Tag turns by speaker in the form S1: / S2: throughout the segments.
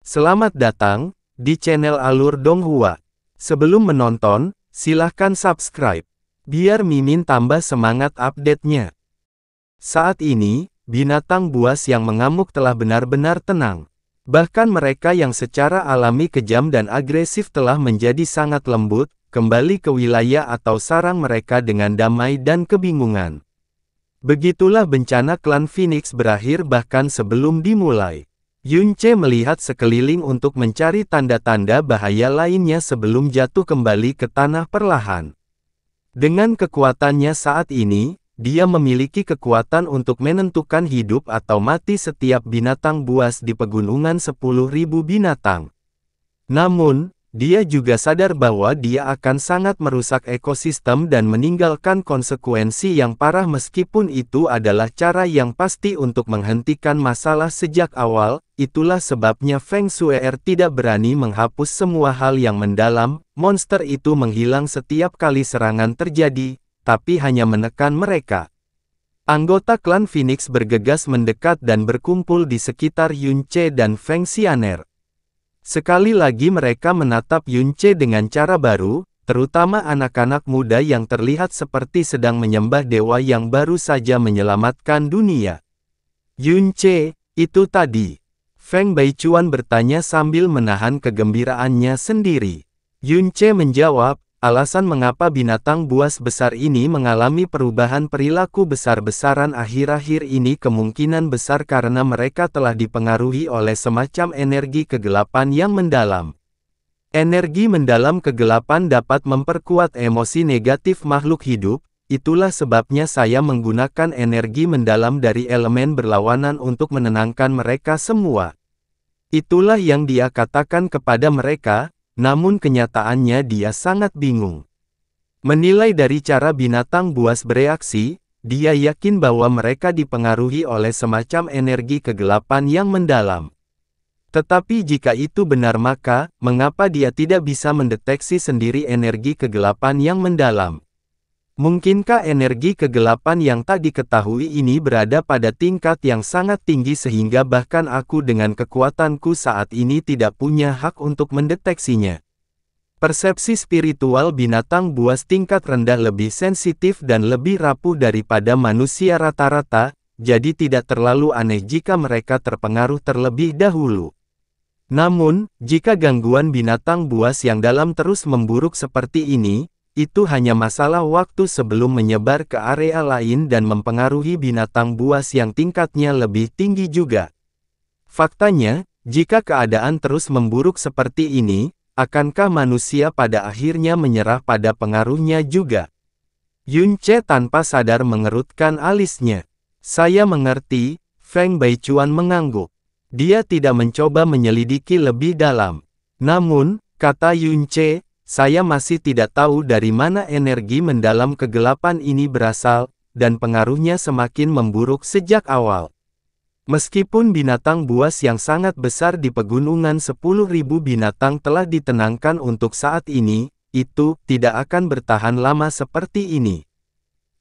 S1: Selamat datang di channel Alur Donghua. Sebelum menonton, silahkan subscribe, biar Mimin tambah semangat update-nya. Saat ini, binatang buas yang mengamuk telah benar-benar tenang. Bahkan mereka yang secara alami kejam dan agresif telah menjadi sangat lembut, kembali ke wilayah atau sarang mereka dengan damai dan kebingungan. Begitulah bencana klan Phoenix berakhir bahkan sebelum dimulai. Yunce melihat sekeliling untuk mencari tanda-tanda bahaya lainnya sebelum jatuh kembali ke tanah perlahan. Dengan kekuatannya saat ini, dia memiliki kekuatan untuk menentukan hidup atau mati setiap binatang buas di pegunungan 10.000 binatang. Namun, dia juga sadar bahwa dia akan sangat merusak ekosistem dan meninggalkan konsekuensi yang parah meskipun itu adalah cara yang pasti untuk menghentikan masalah sejak awal. Itulah sebabnya Feng Shuer tidak berani menghapus semua hal yang mendalam. Monster itu menghilang setiap kali serangan terjadi, tapi hanya menekan mereka. Anggota klan Phoenix bergegas mendekat dan berkumpul di sekitar Yunce dan Feng Xianer. Sekali lagi mereka menatap Yunce dengan cara baru, terutama anak-anak muda yang terlihat seperti sedang menyembah dewa yang baru saja menyelamatkan dunia. Yunce, itu tadi. Feng Baichuan bertanya sambil menahan kegembiraannya sendiri. Yunce menjawab, alasan mengapa binatang buas besar ini mengalami perubahan perilaku besar-besaran akhir-akhir ini kemungkinan besar karena mereka telah dipengaruhi oleh semacam energi kegelapan yang mendalam. Energi mendalam kegelapan dapat memperkuat emosi negatif makhluk hidup, itulah sebabnya saya menggunakan energi mendalam dari elemen berlawanan untuk menenangkan mereka semua. Itulah yang dia katakan kepada mereka. Namun kenyataannya dia sangat bingung. Menilai dari cara binatang buas bereaksi, dia yakin bahwa mereka dipengaruhi oleh semacam energi kegelapan yang mendalam. Tetapi jika itu benar maka, mengapa dia tidak bisa mendeteksi sendiri energi kegelapan yang mendalam? Mungkinkah energi kegelapan yang tak diketahui ini berada pada tingkat yang sangat tinggi sehingga bahkan aku dengan kekuatanku saat ini tidak punya hak untuk mendeteksinya? Persepsi spiritual binatang buas tingkat rendah lebih sensitif dan lebih rapuh daripada manusia rata-rata, jadi tidak terlalu aneh jika mereka terpengaruh terlebih dahulu. Namun, jika gangguan binatang buas yang dalam terus memburuk seperti ini, itu hanya masalah waktu sebelum menyebar ke area lain dan mempengaruhi binatang buas yang tingkatnya lebih tinggi juga. Faktanya, jika keadaan terus memburuk seperti ini, akankah manusia pada akhirnya menyerah pada pengaruhnya juga? Yunce tanpa sadar mengerutkan alisnya. Saya mengerti, Feng Baichuan mengangguk. Dia tidak mencoba menyelidiki lebih dalam. Namun, kata Yunce, saya masih tidak tahu dari mana energi mendalam kegelapan ini berasal, dan pengaruhnya semakin memburuk sejak awal. Meskipun binatang buas yang sangat besar di pegunungan 10.000 binatang telah ditenangkan untuk saat ini, itu tidak akan bertahan lama seperti ini.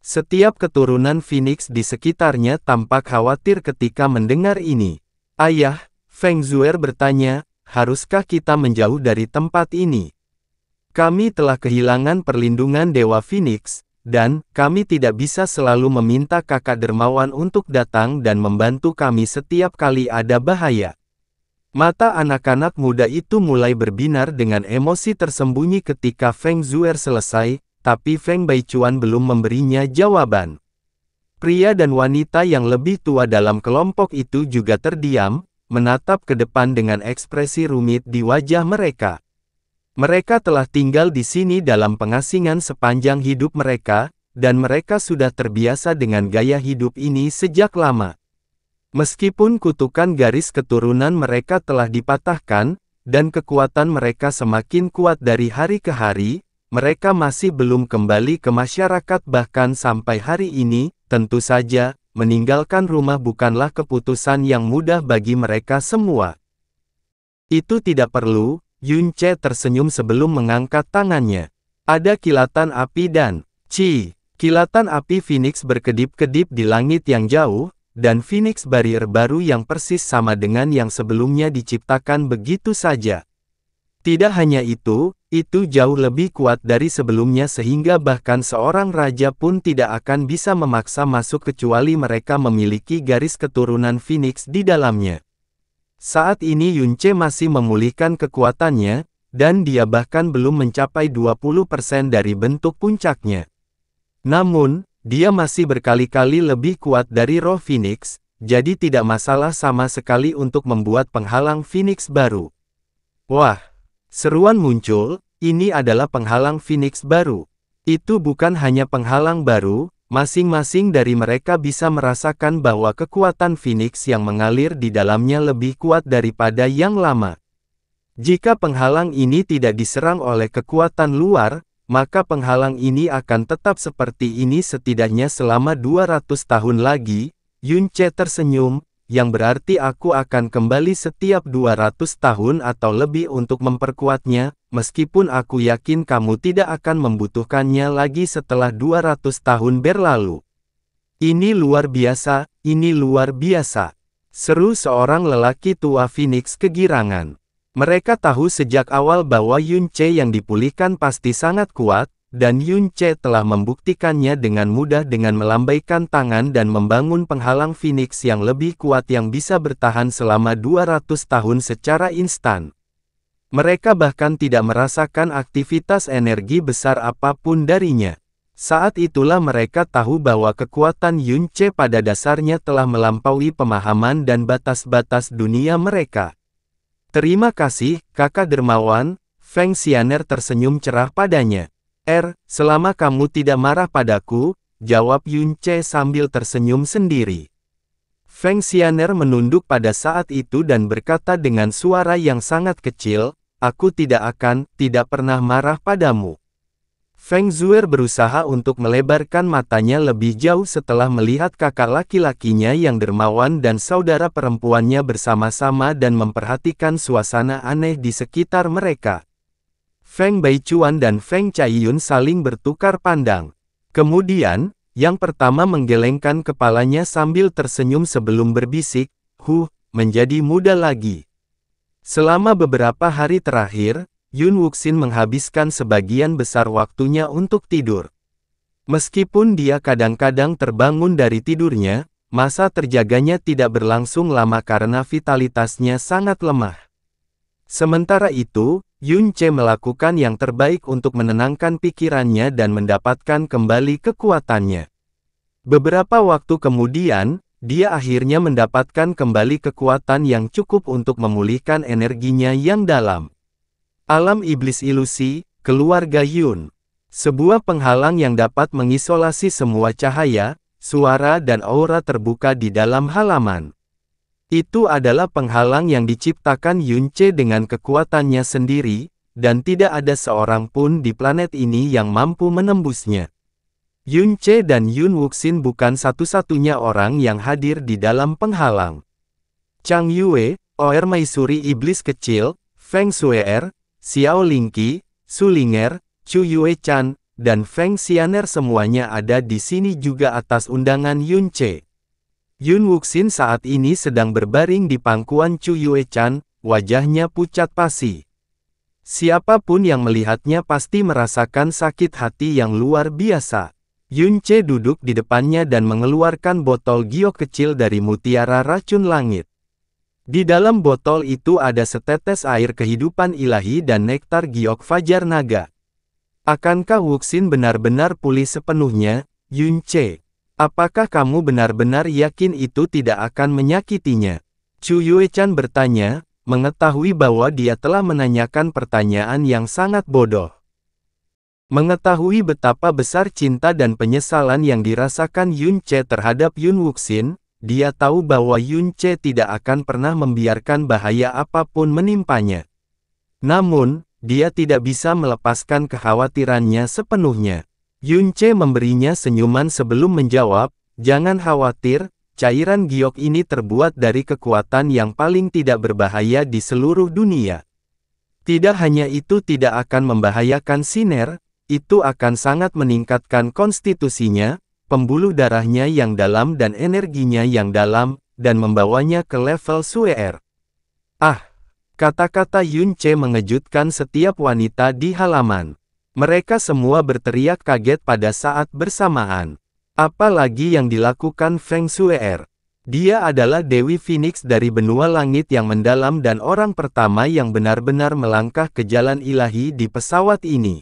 S1: Setiap keturunan Phoenix di sekitarnya tampak khawatir ketika mendengar ini. Ayah, Feng Shuer bertanya, haruskah kita menjauh dari tempat ini? Kami telah kehilangan perlindungan Dewa Phoenix, dan kami tidak bisa selalu meminta kakak dermawan untuk datang dan membantu kami setiap kali ada bahaya. Mata anak-anak muda itu mulai berbinar dengan emosi tersembunyi ketika Feng Shuer selesai, tapi Feng Baichuan belum memberinya jawaban. Pria dan wanita yang lebih tua dalam kelompok itu juga terdiam, menatap ke depan dengan ekspresi rumit di wajah mereka. Mereka telah tinggal di sini dalam pengasingan sepanjang hidup mereka, dan mereka sudah terbiasa dengan gaya hidup ini sejak lama. Meskipun kutukan garis keturunan mereka telah dipatahkan, dan kekuatan mereka semakin kuat dari hari ke hari, mereka masih belum kembali ke masyarakat bahkan sampai hari ini, tentu saja, meninggalkan rumah bukanlah keputusan yang mudah bagi mereka semua. Itu tidak perlu. Yunce tersenyum sebelum mengangkat tangannya. Ada kilatan api dan kilatan api Phoenix berkedip-kedip di langit yang jauh, dan Phoenix Barrier baru yang persis sama dengan yang sebelumnya diciptakan begitu saja. Tidak hanya itu jauh lebih kuat dari sebelumnya sehingga bahkan seorang raja pun tidak akan bisa memaksa masuk kecuali mereka memiliki garis keturunan Phoenix di dalamnya. Saat ini Yunce masih memulihkan kekuatannya, dan dia bahkan belum mencapai 20% dari bentuk puncaknya. Namun, dia masih berkali-kali lebih kuat dari roh Phoenix, jadi tidak masalah sama sekali untuk membuat penghalang Phoenix baru. Wah! Seruan muncul, ini adalah penghalang Phoenix baru. Itu bukan hanya penghalang baru, masing-masing dari mereka bisa merasakan bahwa kekuatan Phoenix yang mengalir di dalamnya lebih kuat daripada yang lama. Jika penghalang ini tidak diserang oleh kekuatan luar, maka penghalang ini akan tetap seperti ini setidaknya selama 200 tahun lagi. Yunce tersenyum, yang berarti aku akan kembali setiap 200 tahun atau lebih untuk memperkuatnya, meskipun aku yakin kamu tidak akan membutuhkannya lagi setelah 200 tahun berlalu. Ini luar biasa, ini luar biasa. Seru seorang lelaki tua Phoenix kegirangan. Mereka tahu sejak awal bahwa Yunce yang dipulihkan pasti sangat kuat, dan Yunce telah membuktikannya dengan mudah dengan melambaikan tangan dan membangun penghalang Phoenix yang lebih kuat yang bisa bertahan selama 200 tahun secara instan. Mereka bahkan tidak merasakan aktivitas energi besar apapun darinya. Saat itulah mereka tahu bahwa kekuatan Yunce pada dasarnya telah melampaui pemahaman dan batas-batas dunia mereka. Terima kasih, kakak dermawan, Feng Xianer tersenyum cerah padanya. Selama kamu tidak marah padaku, jawab Yunce sambil tersenyum sendiri. Feng Xianer menunduk pada saat itu dan berkata dengan suara yang sangat kecil, aku tidak pernah marah padamu. Feng Zuer berusaha untuk melebarkan matanya lebih jauh setelah melihat kakak laki-lakinya yang dermawan dan saudara perempuannya bersama-sama dan memperhatikan suasana aneh di sekitar mereka. Feng Baichuan dan Feng Caiyun saling bertukar pandang. Kemudian, yang pertama menggelengkan kepalanya sambil tersenyum sebelum berbisik, menjadi muda lagi. Selama beberapa hari terakhir, Yun Wuxin menghabiskan sebagian besar waktunya untuk tidur. Meskipun dia kadang-kadang terbangun dari tidurnya, masa terjaganya tidak berlangsung lama karena vitalitasnya sangat lemah. Sementara itu, Yunce melakukan yang terbaik untuk menenangkan pikirannya dan mendapatkan kembali kekuatannya. Beberapa waktu kemudian, dia akhirnya mendapatkan kembali kekuatan yang cukup untuk memulihkan energinya yang dalam. Alam Iblis Ilusi, Keluarga Yun. Sebuah penghalang yang dapat mengisolasi semua cahaya, suara dan aura terbuka di dalam halaman. Itu adalah penghalang yang diciptakan Yunce dengan kekuatannya sendiri, dan tidak ada seorang pun di planet ini yang mampu menembusnya. Yunce dan Yun Wuxin bukan satu-satunya orang yang hadir di dalam penghalang. Chang Yue, Maisuri Iblis Kecil, Feng Shue'er, Xiao Lingqi, Su Linger, Chu Yue-chan, dan Feng Xianer semuanya ada di sini juga atas undangan Yunce. Yun Wuxin saat ini sedang berbaring di pangkuan Chu Yue-chan, wajahnya pucat pasi. Siapapun yang melihatnya pasti merasakan sakit hati yang luar biasa. Yunce duduk di depannya dan mengeluarkan botol giok kecil dari mutiara racun langit. Di dalam botol itu ada setetes air kehidupan ilahi dan nektar giok fajar naga. Akankah Wuxin benar-benar pulih sepenuhnya, Yunce? Apakah kamu benar-benar yakin itu tidak akan menyakitinya? Chu Yue-chan bertanya, mengetahui bahwa dia telah menanyakan pertanyaan yang sangat bodoh. Mengetahui betapa besar cinta dan penyesalan yang dirasakan Yunce terhadap Yun Wuxin, dia tahu bahwa Yunce tidak akan pernah membiarkan bahaya apapun menimpanya. Namun, dia tidak bisa melepaskan kekhawatirannya sepenuhnya. Yunce memberinya senyuman sebelum menjawab, jangan khawatir, cairan giok ini terbuat dari kekuatan yang paling tidak berbahaya di seluruh dunia. Tidak hanya itu tidak akan membahayakan Siner, itu akan sangat meningkatkan konstitusinya, pembuluh darahnya yang dalam dan energinya yang dalam, dan membawanya ke level Suer. Ah! Kata-kata Yun Ce mengejutkan setiap wanita di halaman. Mereka semua berteriak kaget pada saat bersamaan. Apalagi yang dilakukan Feng Suer. Dia adalah Dewi Phoenix dari benua langit yang mendalam dan orang pertama yang benar-benar melangkah ke jalan ilahi di pesawat ini.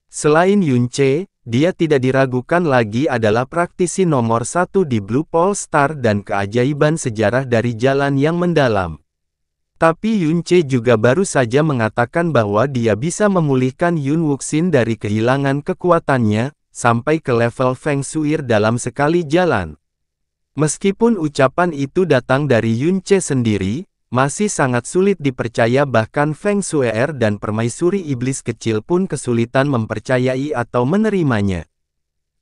S1: Selain Yun Ce, dia tidak diragukan lagi adalah praktisi nomor 1 di Blue Pole Star dan keajaiban sejarah dari jalan yang mendalam. Tapi Yun Ce juga baru saja mengatakan bahwa dia bisa memulihkan Yun Wuxin dari kehilangan kekuatannya, sampai ke level Feng Shui dalam sekali jalan. Meskipun ucapan itu datang dari Yun Ce sendiri, masih sangat sulit dipercaya bahkan Feng Shui dan permaisuri iblis kecil pun kesulitan mempercayai atau menerimanya.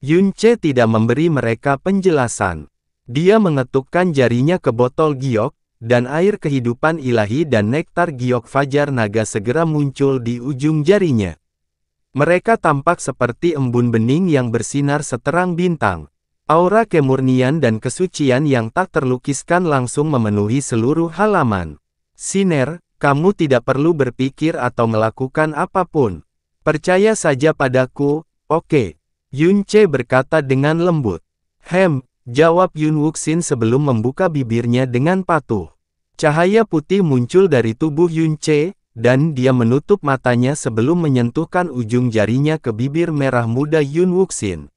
S1: Yun Ce tidak memberi mereka penjelasan. Dia mengetukkan jarinya ke botol giok, dan air kehidupan ilahi dan nektar giok fajar naga segera muncul di ujung jarinya. Mereka tampak seperti embun bening yang bersinar seterang bintang. Aura kemurnian dan kesucian yang tak terlukiskan langsung memenuhi seluruh halaman. Siner, kamu tidak perlu berpikir atau melakukan apapun. Percaya saja padaku, oke? Yun Ce berkata dengan lembut. Jawab Yun Wuxin sebelum membuka bibirnya dengan patuh. Cahaya putih muncul dari tubuh Yun Ce, dan dia menutup matanya sebelum menyentuhkan ujung jarinya ke bibir merah muda Yun Wuxin.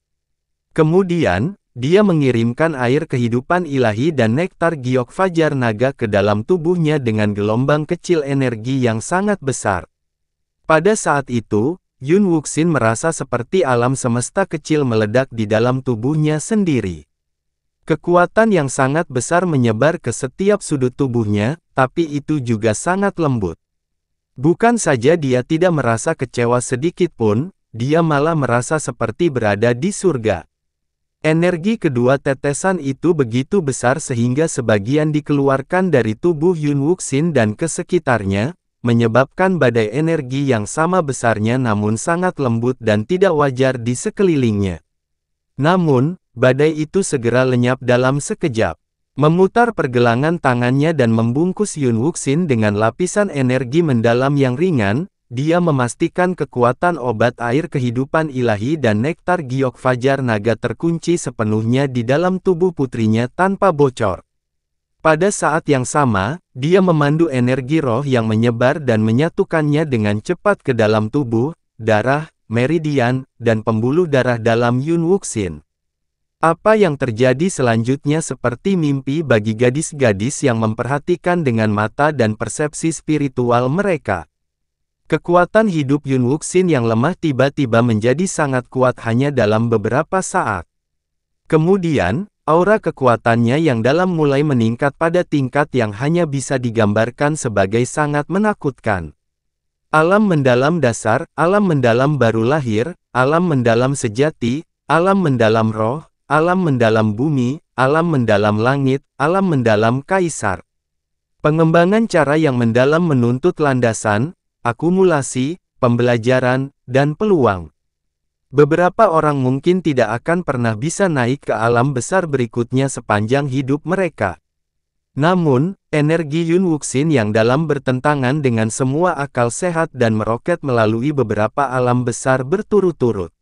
S1: Kemudian, dia mengirimkan air kehidupan ilahi dan nektar giok fajar naga ke dalam tubuhnya dengan gelombang kecil energi yang sangat besar. Pada saat itu, Yun Wuxin merasa seperti alam semesta kecil meledak di dalam tubuhnya sendiri. Kekuatan yang sangat besar menyebar ke setiap sudut tubuhnya, tapi itu juga sangat lembut. Bukan saja dia tidak merasa kecewa sedikit pun, dia malah merasa seperti berada di surga. Energi kedua tetesan itu begitu besar sehingga sebagian dikeluarkan dari tubuh Yun Wuxin dan ke sekitarnya, menyebabkan badai energi yang sama besarnya namun sangat lembut dan tidak wajar di sekelilingnya. Namun, badai itu segera lenyap dalam sekejap. Memutar pergelangan tangannya dan membungkus Yun Wuxin dengan lapisan energi mendalam yang ringan, dia memastikan kekuatan obat air kehidupan ilahi dan nektar giok fajar naga terkunci sepenuhnya di dalam tubuh putrinya tanpa bocor. Pada saat yang sama, dia memandu energi roh yang menyebar dan menyatukannya dengan cepat ke dalam tubuh, darah, meridian, dan pembuluh darah dalam Yun Wuxin. Apa yang terjadi selanjutnya seperti mimpi bagi gadis-gadis yang memperhatikan dengan mata dan persepsi spiritual mereka. Kekuatan hidup Yun Wuxin yang lemah tiba-tiba menjadi sangat kuat hanya dalam beberapa saat. Kemudian, aura kekuatannya yang dalam mulai meningkat pada tingkat yang hanya bisa digambarkan sebagai sangat menakutkan. Alam mendalam dasar, alam mendalam baru lahir, alam mendalam sejati, alam mendalam roh, alam mendalam bumi, alam mendalam langit, alam mendalam kaisar. Pengembangan cara yang mendalam menuntut landasan, akumulasi, pembelajaran, dan peluang. Beberapa orang mungkin tidak akan pernah bisa naik ke alam besar berikutnya sepanjang hidup mereka. Namun, energi Yun Wuxin yang dalam bertentangan dengan semua akal sehat dan meroket melalui beberapa alam besar berturut-turut.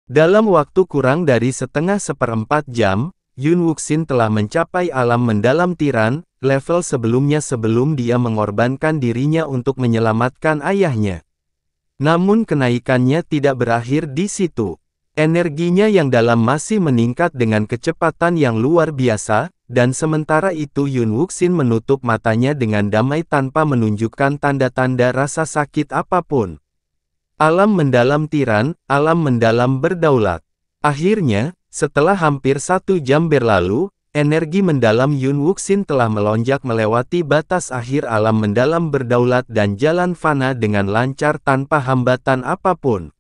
S1: Dalam waktu kurang dari seperempat jam, Yun Wuxin telah mencapai alam mendalam tiran, level sebelumnya sebelum dia mengorbankan dirinya untuk menyelamatkan ayahnya. Namun kenaikannya tidak berakhir di situ. Energinya yang dalam masih meningkat dengan kecepatan yang luar biasa, dan sementara itu Yun Wuxin menutup matanya dengan damai tanpa menunjukkan tanda-tanda rasa sakit apapun. Alam mendalam tiran, alam mendalam berdaulat. Akhirnya, setelah hampir 1 jam berlalu, energi mendalam Yun Wuxin telah melonjak melewati batas akhir alam mendalam berdaulat dan jalan fana dengan lancar tanpa hambatan apapun.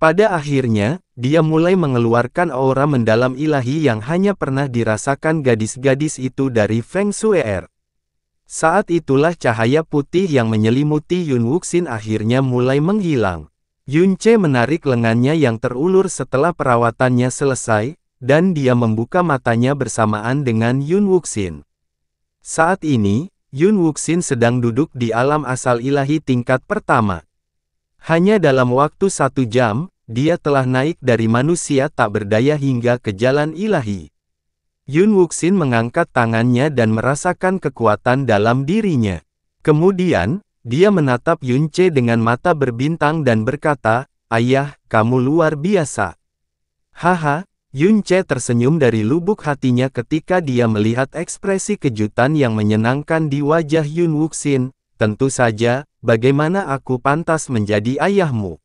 S1: Pada akhirnya, dia mulai mengeluarkan aura mendalam ilahi yang hanya pernah dirasakan gadis-gadis itu dari Feng Shui. Saat itulah cahaya putih yang menyelimuti Yun Wuxin akhirnya mulai menghilang. Yunce menarik lengannya yang terulur setelah perawatannya selesai, dan dia membuka matanya bersamaan dengan Yun Wuxin. Saat ini, Yun Wuxin sedang duduk di alam asal ilahi tingkat pertama. Hanya dalam waktu 1 jam, dia telah naik dari manusia tak berdaya hingga ke jalan ilahi. Yun Wuxin mengangkat tangannya dan merasakan kekuatan dalam dirinya. Kemudian, dia menatap Yunce dengan mata berbintang dan berkata, "Ayah, kamu luar biasa." Haha, Yunce tersenyum dari lubuk hatinya ketika dia melihat ekspresi kejutan yang menyenangkan di wajah Yun Wuxin. "Tentu saja, bagaimana aku pantas menjadi ayahmu?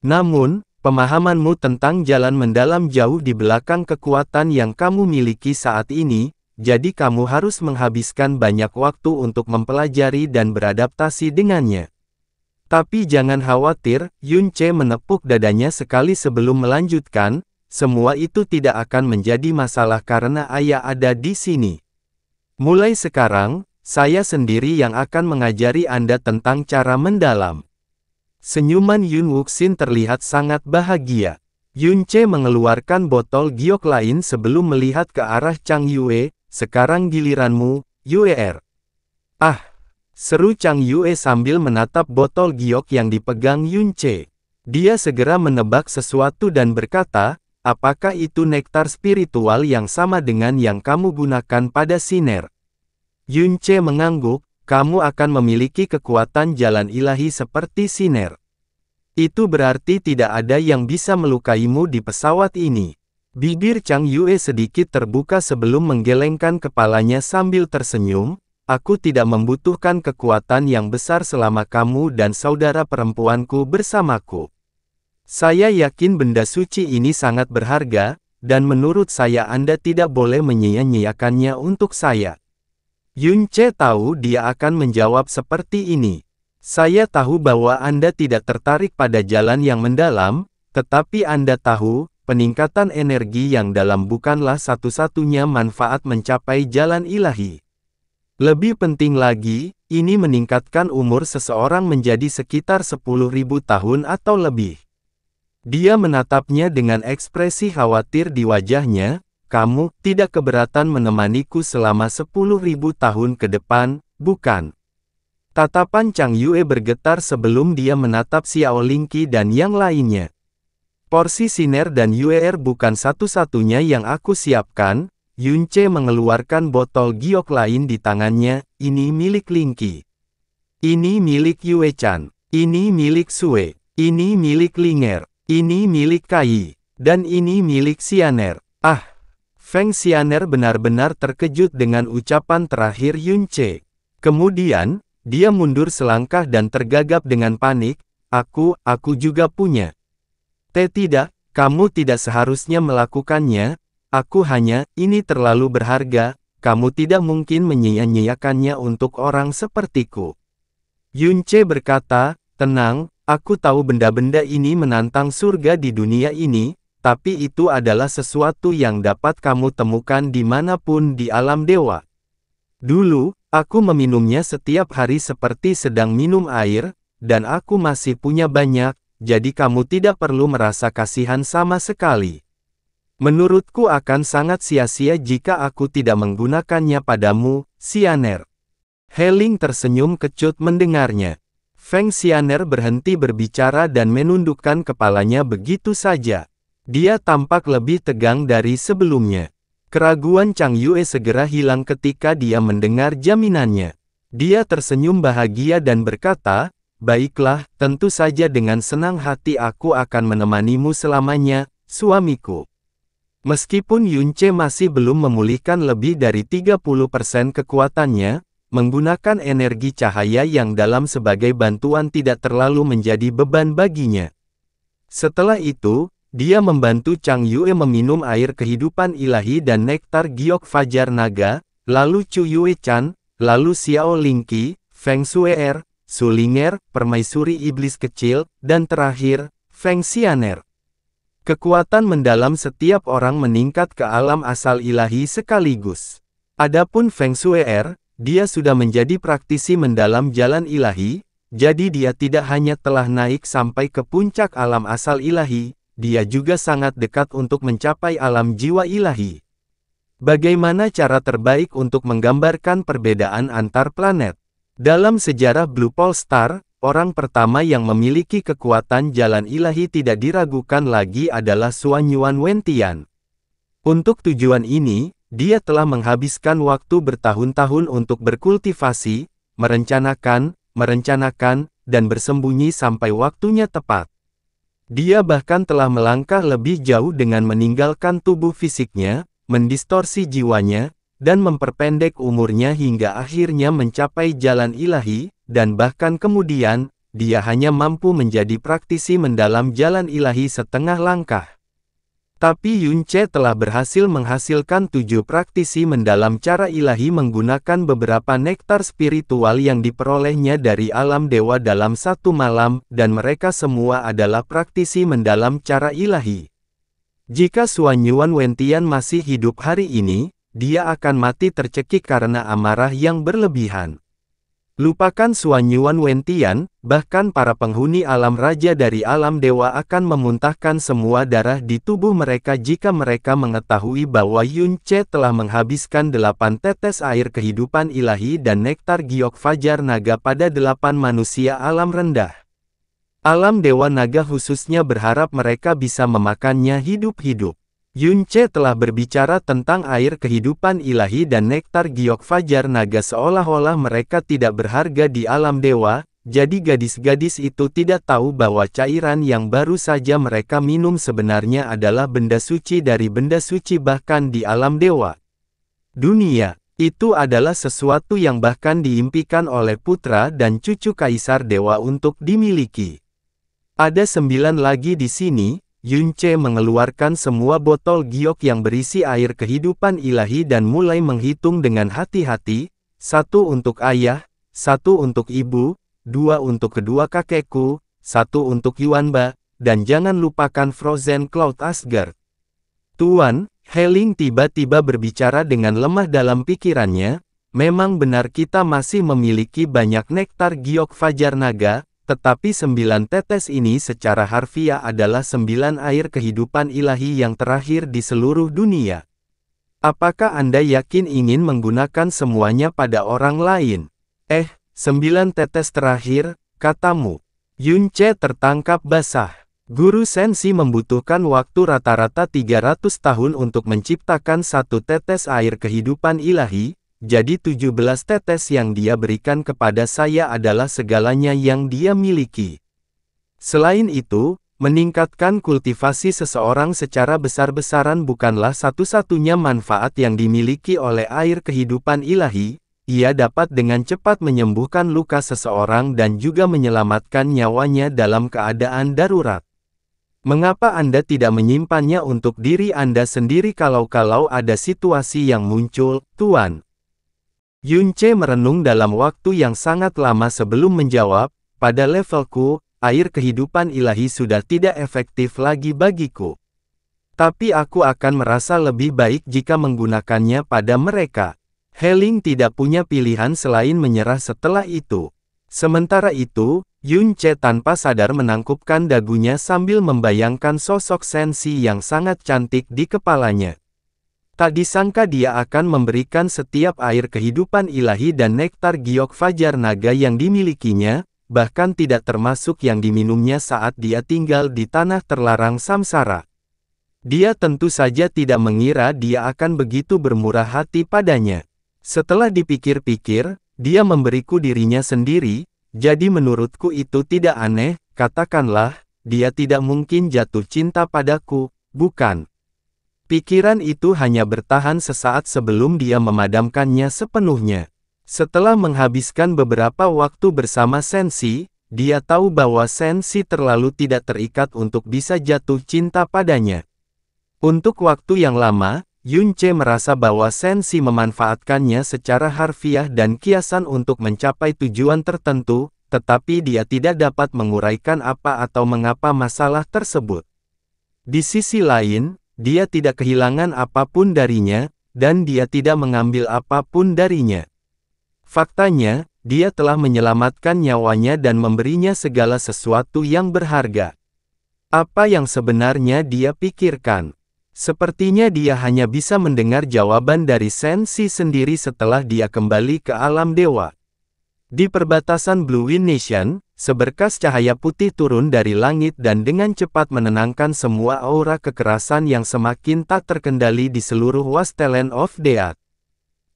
S1: Namun, pemahamanmu tentang jalan mendalam jauh di belakang kekuatan yang kamu miliki saat ini, jadi kamu harus menghabiskan banyak waktu untuk mempelajari dan beradaptasi dengannya." Tapi jangan khawatir, Yunce menepuk dadanya sekali sebelum melanjutkan, "Semua itu tidak akan menjadi masalah karena ayah ada di sini. Mulai sekarang, saya sendiri yang akan mengajari Anda tentang cara mendalam." Senyuman Yun Wuxin terlihat sangat bahagia. Yunce mengeluarkan botol giok lain sebelum melihat ke arah Chang Yue. "Sekarang giliranmu, Yue-er." "Ah!" seru Chang Yue sambil menatap botol giok yang dipegang Yunce. Dia segera menebak sesuatu dan berkata, "Apakah itu nektar spiritual yang sama dengan yang kamu gunakan pada Siner?" Yunce mengangguk, "Kamu akan memiliki kekuatan jalan ilahi seperti Siner. Itu berarti tidak ada yang bisa melukaimu di pesawat ini." Bibir Chang Yue sedikit terbuka sebelum menggelengkan kepalanya sambil tersenyum, "Aku tidak membutuhkan kekuatan yang besar selama kamu dan saudara perempuanku bersamaku. Saya yakin benda suci ini sangat berharga, dan menurut saya Anda tidak boleh menyia-nyiakannya untuk saya." Yunce tahu dia akan menjawab seperti ini. "Saya tahu bahwa Anda tidak tertarik pada jalan yang mendalam, tetapi Anda tahu, peningkatan energi yang dalam bukanlah satu-satunya manfaat mencapai jalan ilahi. Lebih penting lagi, ini meningkatkan umur seseorang menjadi sekitar 10.000 tahun atau lebih." Dia menatapnya dengan ekspresi khawatir di wajahnya. "Kamu tidak keberatan menemaniku selama 10.000 tahun ke depan, bukan?" Tatapan Chang Yue bergetar sebelum dia menatap Xiao Lingqi dan yang lainnya. "Porsi Siner dan Yue-er bukan satu-satunya yang aku siapkan." Yunce mengeluarkan botol giok lain di tangannya. "Ini milik Lingqi. Ini milik Yue-chan. Ini milik Sue. Ini milik Linger. Ini milik Kai. Dan ini milik Xianer." Ah! Feng Xianer benar-benar terkejut dengan ucapan terakhir Yunce. Kemudian, dia mundur selangkah dan tergagap dengan panik. Aku juga punya." Tidak, kamu tidak seharusnya melakukannya. Aku hanya, ini terlalu berharga, kamu tidak mungkin menyia-nyiakannya untuk orang sepertiku." Yunce berkata, "Tenang, aku tahu benda-benda ini menantang surga di dunia ini, tapi itu adalah sesuatu yang dapat kamu temukan dimanapun di alam dewa. Dulu, aku meminumnya setiap hari seperti sedang minum air, dan aku masih punya banyak. Jadi kamu tidak perlu merasa kasihan sama sekali. Menurutku akan sangat sia-sia jika aku tidak menggunakannya padamu, Xianer." Heling tersenyum kecut mendengarnya. Feng Xianer berhenti berbicara dan menundukkan kepalanya begitu saja. Dia tampak lebih tegang dari sebelumnya. Keraguan Chang Yue segera hilang ketika dia mendengar jaminannya. Dia tersenyum bahagia dan berkata, "Baiklah, tentu saja dengan senang hati aku akan menemanimu selamanya, suamiku." Meskipun Yunce masih belum memulihkan lebih dari 30% kekuatannya, menggunakan energi cahaya yang dalam sebagai bantuan tidak terlalu menjadi beban baginya. Setelah itu, dia membantu Chang Yue meminum air kehidupan ilahi dan nektar giok fajar naga, lalu Chu Yue-chan, lalu Xiao Lingqi, Feng Sue-er, Su Linger, permaisuri iblis kecil, dan terakhir, Feng Xianer. Kekuatan mendalam setiap orang meningkat ke alam asal ilahi sekaligus. Adapun Feng Sue-er, dia sudah menjadi praktisi mendalam jalan ilahi, jadi dia tidak hanya telah naik sampai ke puncak alam asal ilahi, dia juga sangat dekat untuk mencapai alam jiwa ilahi. Bagaimana cara terbaik untuk menggambarkan perbedaan antar planet? Dalam sejarah Blue Pole Star, orang pertama yang memiliki kekuatan jalan ilahi tidak diragukan lagi adalah Xuanyuan Wentian. Untuk tujuan ini, dia telah menghabiskan waktu bertahun-tahun untuk berkultivasi, merencanakan, dan bersembunyi sampai waktunya tepat. Dia bahkan telah melangkah lebih jauh dengan meninggalkan tubuh fisiknya, mendistorsi jiwanya, dan memperpendek umurnya hingga akhirnya mencapai jalan ilahi, dan bahkan kemudian, dia hanya mampu menjadi praktisi mendalam jalan ilahi setengah langkah. Tapi Yunce telah berhasil menghasilkan 7 praktisi mendalam cara ilahi menggunakan beberapa nektar spiritual yang diperolehnya dari alam dewa dalam satu malam, dan mereka semua adalah praktisi mendalam cara ilahi. Jika Xuanyuan Wentian masih hidup hari ini, dia akan mati tercekik karena amarah yang berlebihan. Lupakan Xuanyuan Wentian, bahkan para penghuni alam raja dari alam dewa akan memuntahkan semua darah di tubuh mereka jika mereka mengetahui bahwa Yunce telah menghabiskan 8 tetes air kehidupan ilahi dan nektar giok fajar naga pada 8 manusia alam rendah. Alam dewa naga khususnya berharap mereka bisa memakannya hidup-hidup. Yunce telah berbicara tentang air kehidupan ilahi dan nektar giok fajar naga seolah-olah mereka tidak berharga di alam dewa, jadi gadis-gadis itu tidak tahu bahwa cairan yang baru saja mereka minum sebenarnya adalah benda suci dari benda suci bahkan di alam dewa. Dunia, itu adalah sesuatu yang bahkan diimpikan oleh putra dan cucu kaisar dewa untuk dimiliki. Ada 9 lagi di sini. Yunce mengeluarkan semua botol giok yang berisi air kehidupan ilahi dan mulai menghitung dengan hati-hati, 1 untuk ayah, 1 untuk ibu, 2 untuk kedua kakekku, 1 untuk Yuanba, dan jangan lupakan Frozen Cloud Asgard. Tuan, Heling tiba-tiba berbicara dengan lemah dalam pikirannya, memang benar kita masih memiliki banyak nektar giok fajar naga, tetapi 9 tetes ini secara harfiah adalah 9 air kehidupan ilahi yang terakhir di seluruh dunia. Apakah Anda yakin ingin menggunakan semuanya pada orang lain? 9 tetes terakhir, katamu. Yunce tertangkap basah. Guru Sensi membutuhkan waktu rata-rata 300 tahun untuk menciptakan 1 tetes air kehidupan ilahi. Jadi 17 tetes yang dia berikan kepada saya adalah segalanya yang dia miliki. Selain itu, meningkatkan kultivasi seseorang secara besar-besaran bukanlah satu-satunya manfaat yang dimiliki oleh air kehidupan ilahi, ia dapat dengan cepat menyembuhkan luka seseorang dan juga menyelamatkan nyawanya dalam keadaan darurat. Mengapa Anda tidak menyimpannya untuk diri Anda sendiri kalau ada situasi yang muncul, Tuan? Yunce merenung dalam waktu yang sangat lama sebelum menjawab, pada levelku, air kehidupan ilahi sudah tidak efektif lagi bagiku. Tapi aku akan merasa lebih baik jika menggunakannya pada mereka. Heling tidak punya pilihan selain menyerah setelah itu. Sementara itu, Yunce tanpa sadar menangkupkan dagunya sambil membayangkan sosok Sensi yang sangat cantik di kepalanya. Tak disangka dia akan memberikan setiap air kehidupan ilahi dan nektar giok fajar naga yang dimilikinya, bahkan tidak termasuk yang diminumnya saat dia tinggal di tanah terlarang samsara. Dia tentu saja tidak mengira dia akan begitu bermurah hati padanya. Setelah dipikir-pikir, dia memberiku dirinya sendiri, jadi menurutku itu tidak aneh, katakanlah, dia tidak mungkin jatuh cinta padaku, bukan? Pikiran itu hanya bertahan sesaat sebelum dia memadamkannya sepenuhnya. Setelah menghabiskan beberapa waktu bersama Sensi, dia tahu bahwa Sensi terlalu tidak terikat untuk bisa jatuh cinta padanya. Untuk waktu yang lama, Yunce merasa bahwa Sensi memanfaatkannya secara harfiah dan kiasan untuk mencapai tujuan tertentu, tetapi dia tidak dapat menguraikan apa atau mengapa masalah tersebut. Di sisi lain, dia tidak kehilangan apapun darinya, dan dia tidak mengambil apapun darinya. Faktanya, dia telah menyelamatkan nyawanya dan memberinya segala sesuatu yang berharga. Apa yang sebenarnya dia pikirkan? Sepertinya dia hanya bisa mendengar jawaban dari Senshi sendiri setelah dia kembali ke alam dewa. Di perbatasan Blue Wind Nation, seberkas cahaya putih turun dari langit dan dengan cepat menenangkan semua aura kekerasan yang semakin tak terkendali di seluruh Wasteland of Death.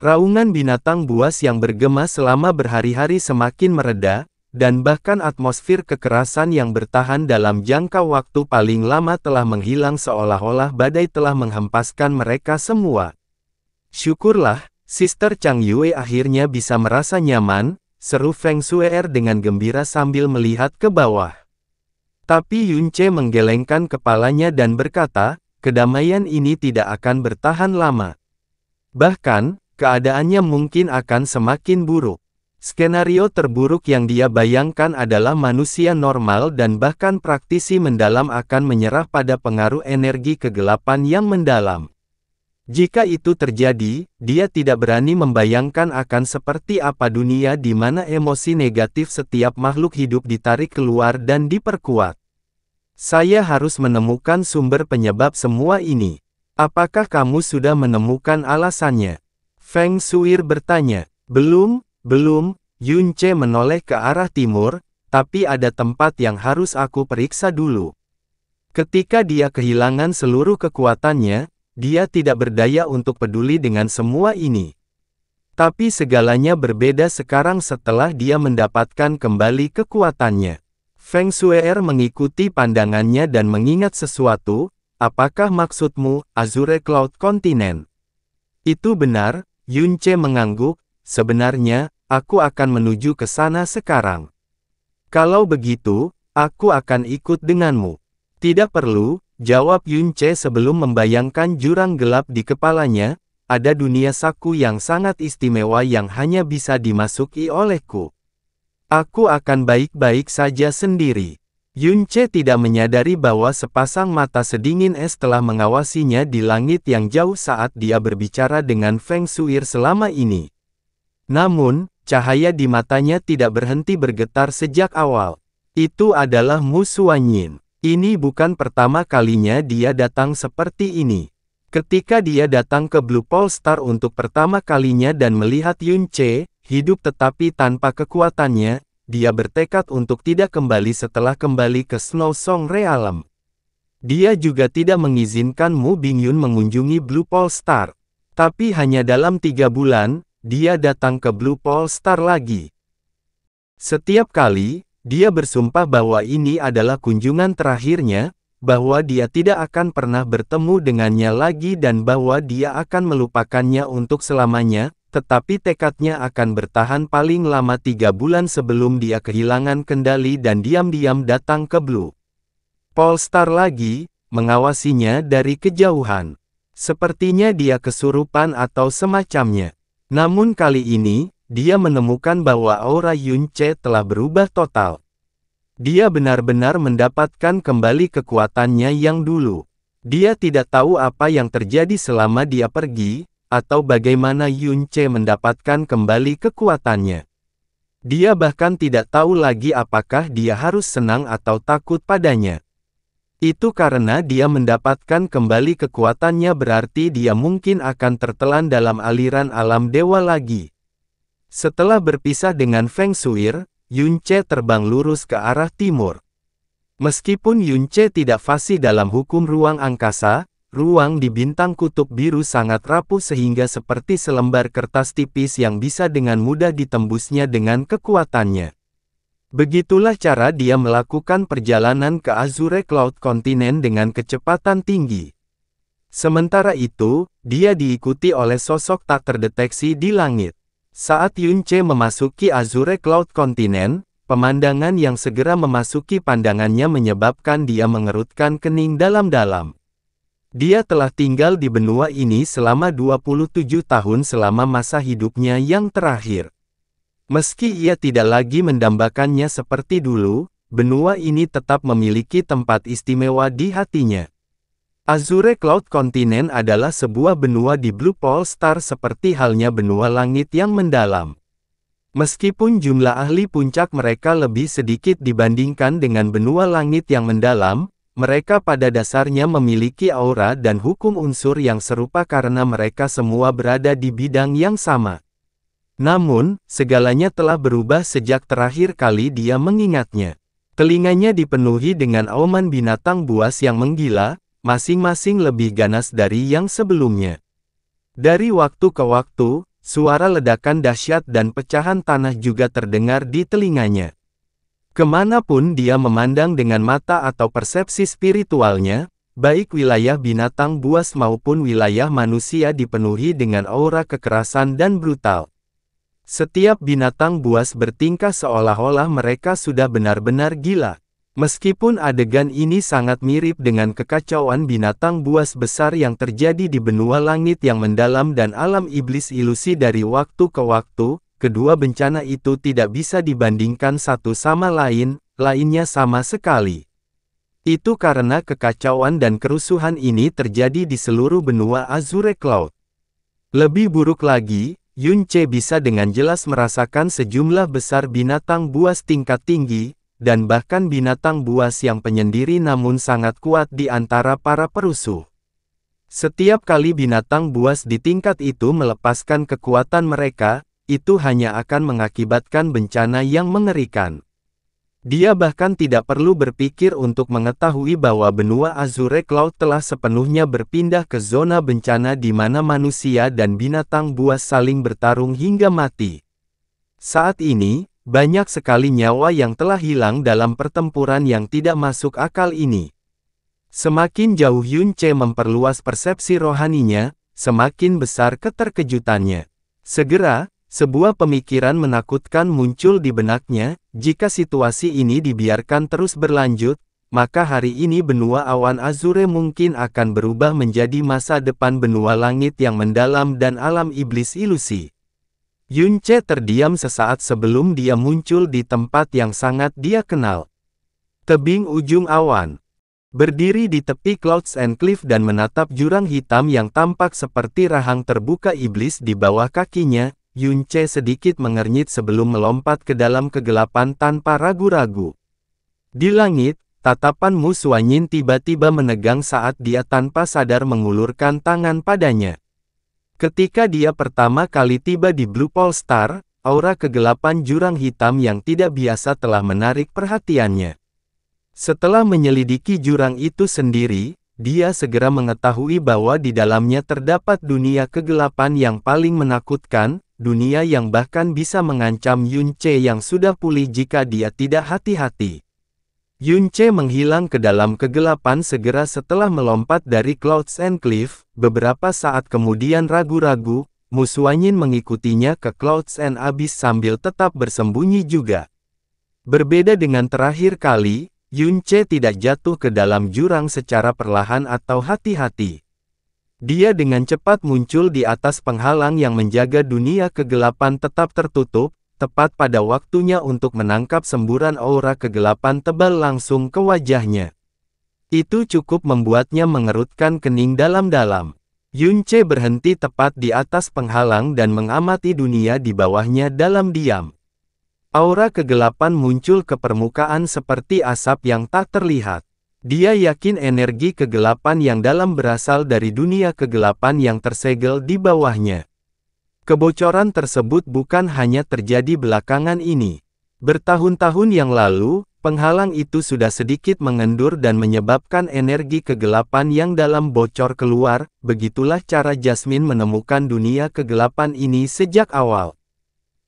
S1: Raungan binatang buas yang bergema selama berhari-hari semakin mereda, dan bahkan atmosfer kekerasan yang bertahan dalam jangka waktu paling lama telah menghilang seolah-olah badai telah menghempaskan mereka semua. Syukurlah, Sister Chang Yue akhirnya bisa merasa nyaman, seru Feng Shuer dengan gembira sambil melihat ke bawah. Tapi Yunce menggelengkan kepalanya dan berkata, kedamaian ini tidak akan bertahan lama. Bahkan, keadaannya mungkin akan semakin buruk. Skenario terburuk yang dia bayangkan adalah manusia normal dan bahkan praktisi mendalam akan menyerah pada pengaruh energi kegelapan yang mendalam. Jika itu terjadi, dia tidak berani membayangkan akan seperti apa dunia di mana emosi negatif setiap makhluk hidup ditarik keluar dan diperkuat. Saya harus menemukan sumber penyebab semua ini. Apakah kamu sudah menemukan alasannya? Feng Shuer bertanya. Belum, Yunce menoleh ke arah timur, tapi ada tempat yang harus aku periksa dulu. Ketika dia kehilangan seluruh kekuatannya, dia tidak berdaya untuk peduli dengan semua ini. Tapi segalanya berbeda sekarang setelah dia mendapatkan kembali kekuatannya. Feng Shuer mengikuti pandangannya dan mengingat sesuatu. Apakah maksudmu, Azure Cloud Continent? Itu benar. Yunce mengangguk, sebenarnya, aku akan menuju ke sana sekarang. Kalau begitu, aku akan ikut denganmu. Tidak perlu, jawab Yunce sebelum membayangkan jurang gelap di kepalanya, ada dunia saku yang sangat istimewa yang hanya bisa dimasuki olehku. Aku akan baik-baik saja sendiri. Yunce tidak menyadari bahwa sepasang mata sedingin es telah mengawasinya di langit yang jauh saat dia berbicara dengan Feng Shuer selama ini. Namun, cahaya di matanya tidak berhenti bergetar sejak awal. Itu adalah Mu Xuanyin. Ini bukan pertama kalinya dia datang seperti ini. Ketika dia datang ke Blue Pole Star untuk pertama kalinya dan melihat Yunce, hidup tetapi tanpa kekuatannya, dia bertekad untuk tidak kembali setelah kembali ke Snow Song Realm. Dia juga tidak mengizinkan Mu Bingyun mengunjungi Blue Pole Star. Tapi hanya dalam 3 bulan, dia datang ke Blue Pole Star lagi. Setiap kali, dia bersumpah bahwa ini adalah kunjungan terakhirnya, bahwa dia tidak akan pernah bertemu dengannya lagi dan bahwa dia akan melupakannya untuk selamanya. Tetapi tekadnya akan bertahan paling lama 3 bulan sebelum dia kehilangan kendali dan diam-diam datang ke Blue Pole Star lagi, mengawasinya dari kejauhan. Sepertinya dia kesurupan atau semacamnya. Namun kali ini, dia menemukan bahwa aura Yunce telah berubah total. Dia benar-benar mendapatkan kembali kekuatannya yang dulu. Dia tidak tahu apa yang terjadi selama dia pergi, atau bagaimana Yunce mendapatkan kembali kekuatannya. Dia bahkan tidak tahu lagi apakah dia harus senang atau takut padanya. Itu karena dia mendapatkan kembali kekuatannya berarti dia mungkin akan tertelan dalam aliran alam dewa lagi. Setelah berpisah dengan Feng Shuer, Yunce terbang lurus ke arah timur. Meskipun Yunce tidak fasih dalam hukum ruang angkasa, ruang di bintang kutub biru sangat rapuh sehingga seperti selembar kertas tipis yang bisa dengan mudah ditembusnya dengan kekuatannya. Begitulah cara dia melakukan perjalanan ke Azure Cloud Continent dengan kecepatan tinggi. Sementara itu, dia diikuti oleh sosok tak terdeteksi di langit. Saat Yunce memasuki Azure Cloud Continent, pemandangan yang segera memasuki pandangannya menyebabkan dia mengerutkan kening dalam-dalam. Dia telah tinggal di benua ini selama 27 tahun selama masa hidupnya yang terakhir. Meski ia tidak lagi mendambakannya seperti dulu, benua ini tetap memiliki tempat istimewa di hatinya. Azure Cloud Continent adalah sebuah benua di Blue Pole Star seperti halnya benua langit yang mendalam. Meskipun jumlah ahli puncak mereka lebih sedikit dibandingkan dengan benua langit yang mendalam, mereka pada dasarnya memiliki aura dan hukum unsur yang serupa karena mereka semua berada di bidang yang sama. Namun, segalanya telah berubah sejak terakhir kali dia mengingatnya. Telinganya dipenuhi dengan auman binatang buas yang menggila, masing-masing lebih ganas dari yang sebelumnya. Dari waktu ke waktu, suara ledakan dahsyat dan pecahan tanah juga terdengar di telinganya. Kemanapun dia memandang dengan mata atau persepsi spiritualnya, baik wilayah binatang buas maupun wilayah manusia dipenuhi dengan aura kekerasan dan brutal. Setiap binatang buas bertingkah seolah-olah mereka sudah benar-benar gila. Meskipun adegan ini sangat mirip dengan kekacauan binatang buas besar yang terjadi di benua langit yang mendalam dan alam iblis ilusi dari waktu ke waktu, kedua bencana itu tidak bisa dibandingkan satu sama lainnya sama sekali. Itu karena kekacauan dan kerusuhan ini terjadi di seluruh benua Azure Cloud. Lebih buruk lagi, Yun Ce bisa dengan jelas merasakan sejumlah besar binatang buas tingkat tinggi, dan bahkan binatang buas yang penyendiri namun sangat kuat di antara para perusuh. Setiap kali binatang buas di tingkat itu melepaskan kekuatan mereka, itu hanya akan mengakibatkan bencana yang mengerikan. Dia bahkan tidak perlu berpikir untuk mengetahui bahwa benua Azure Cloud telah sepenuhnya berpindah ke zona bencana di mana manusia dan binatang buas saling bertarung hingga mati. Saat ini, banyak sekali nyawa yang telah hilang dalam pertempuran yang tidak masuk akal ini. Semakin jauh Yun Ce memperluas persepsi rohaninya, semakin besar keterkejutannya. Segera, sebuah pemikiran menakutkan muncul di benaknya, jika situasi ini dibiarkan terus berlanjut, maka hari ini benua awan Azure mungkin akan berubah menjadi masa depan benua langit yang mendalam dan alam iblis ilusi. Yun Ce terdiam sesaat sebelum dia muncul di tempat yang sangat dia kenal. Tebing ujung awan. Berdiri di tepi Clouds and Cliff dan menatap jurang hitam yang tampak seperti rahang terbuka iblis di bawah kakinya, Yun Ce sedikit mengernyit sebelum melompat ke dalam kegelapan tanpa ragu-ragu. Di langit, tatapan Mu Suanyin tiba-tiba menegang saat dia tanpa sadar mengulurkan tangan padanya. Ketika dia pertama kali tiba di Blue Pole Star, aura kegelapan jurang hitam yang tidak biasa telah menarik perhatiannya. Setelah menyelidiki jurang itu sendiri, dia segera mengetahui bahwa di dalamnya terdapat dunia kegelapan yang paling menakutkan, dunia yang bahkan bisa mengancam Yun Ce yang sudah pulih jika dia tidak hati-hati. Yun Ce menghilang ke dalam kegelapan segera setelah melompat dari Clouds and Cliff. Beberapa saat kemudian ragu-ragu, Mu Suanyin mengikutinya ke Clouds and Abyss sambil tetap bersembunyi juga. Berbeda dengan terakhir kali, Yun Ce tidak jatuh ke dalam jurang secara perlahan atau hati-hati. Dia dengan cepat muncul di atas penghalang yang menjaga dunia kegelapan tetap tertutup, tepat pada waktunya untuk menangkap semburan aura kegelapan tebal langsung ke wajahnya. Itu cukup membuatnya mengerutkan kening dalam-dalam. Yun Ce berhenti tepat di atas penghalang dan mengamati dunia di bawahnya dalam diam. Aura kegelapan muncul ke permukaan seperti asap yang tak terlihat. Dia yakin energi kegelapan yang dalam berasal dari dunia kegelapan yang tersegel di bawahnya. Kebocoran tersebut bukan hanya terjadi belakangan ini. Bertahun-tahun yang lalu, penghalang itu sudah sedikit mengendur dan menyebabkan energi kegelapan yang dalam bocor keluar. Begitulah cara Jasmine menemukan dunia kegelapan ini sejak awal.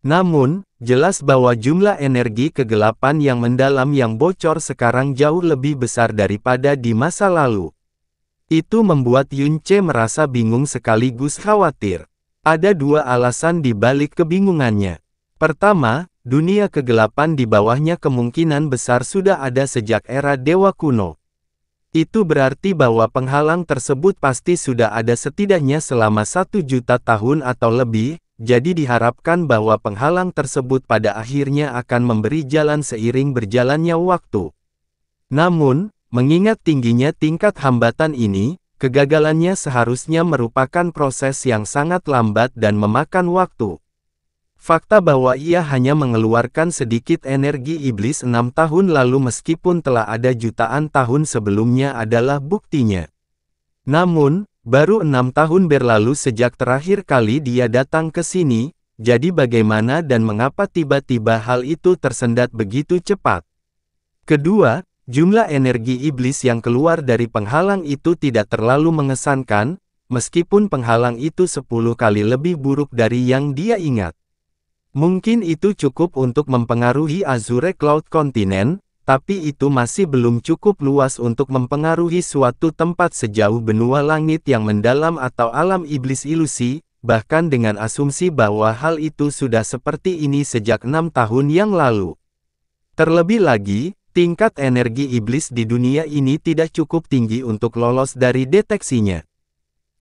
S1: Namun, jelas bahwa jumlah energi kegelapan yang mendalam yang bocor sekarang jauh lebih besar daripada di masa lalu. Itu membuat Yun Ce merasa bingung sekaligus khawatir. Ada dua alasan di balik kebingungannya. Pertama, dunia kegelapan di bawahnya kemungkinan besar sudah ada sejak era Dewa Kuno. Itu berarti bahwa penghalang tersebut pasti sudah ada setidaknya selama 1 juta tahun atau lebih, jadi diharapkan bahwa penghalang tersebut pada akhirnya akan memberi jalan seiring berjalannya waktu. Namun, mengingat tingginya tingkat hambatan ini, kegagalannya seharusnya merupakan proses yang sangat lambat dan memakan waktu. Fakta bahwa ia hanya mengeluarkan sedikit energi iblis 6 tahun lalu meskipun telah ada jutaan tahun sebelumnya adalah buktinya. Namun, baru 6 tahun berlalu sejak terakhir kali dia datang ke sini, jadi bagaimana dan mengapa tiba-tiba hal itu tersendat begitu cepat? Kedua, jumlah energi iblis yang keluar dari penghalang itu tidak terlalu mengesankan, meskipun penghalang itu 10 kali lebih buruk dari yang dia ingat. Mungkin itu cukup untuk mempengaruhi Azure Cloud Continent, tapi itu masih belum cukup luas untuk mempengaruhi suatu tempat sejauh benua langit yang mendalam atau alam iblis ilusi, bahkan dengan asumsi bahwa hal itu sudah seperti ini sejak 6 tahun yang lalu. Terlebih lagi, tingkat energi iblis di dunia ini tidak cukup tinggi untuk lolos dari deteksinya.